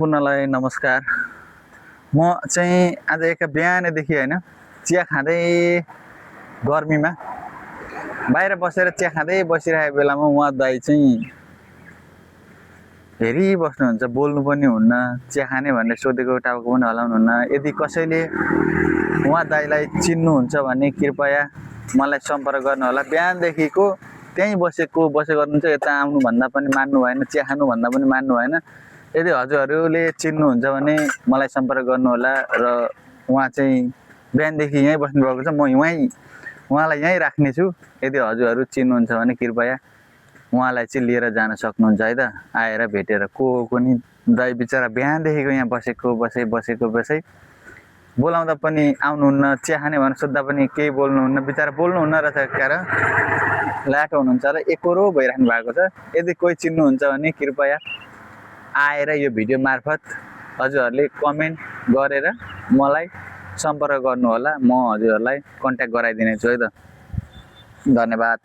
पूर्णलाई नमस्कार। म चाहिँ आज एक बिहानदेखि हैन चिया खाँदै गर्मीमा बाहिर बसेर चिया खाँदै बसिरहेको बेलामा उहाँ दाइ चाहिँ हेरिबस्नुहुन्छ, बोल्नु पनि हुन्न, चिया खाने भनेर सोधेको टाउको पनि हल्लाउनुहुन्न। यदि कसैले उहाँ दाइलाई चिन्नुहुन्छ भने कृपया मलाई सम्पर्क गर्नुहोला। बिहानदेखिको त्यहीँ बसेको हुनुहुन्छ, यता आउनुभन्दा पनि मान्नु भएन, चिया खानु भन्दा पनि मान्नु भएन। यदि हजुरहरूले चिन्नुहुन्छ भने मलाई सम्पर्क गर्नुहोला। र उहाँ चाहिँ बिहानदेखि यहीँ बस्नुभएको छ, म उहाँलाई यहीँ राख्नेछु। यदि हजुरहरू चिन्नुहुन्छ भने कृपया उहाँलाई चाहिँ लिएर जान सक्नुहुन्छ है त। आएर भेटेर को पनि दाइ बिचरा बिहानदेखिको यहाँ बसेको बोलाउँदा पनि आउनुहुन्न, चिया खाने भनेर सोद्धा पनि केही बोल्नुहुन्न, बिचरा बोल्नुहुन्न रहेछ क्यार लाटो हुनुहुन्छ र एकरो भइराख्नु भएको छ। यदि कोही चिन्नुहुन्छ भने कृपया आएर यो भिडियो मार्फत हजुरहरूले कमेन्ट गरेर मलाई सम्पर्क गर्नुहोला। म हजुरहरूलाई कन्ट्याक्ट गराइदिनेछु है त। धन्यवाद।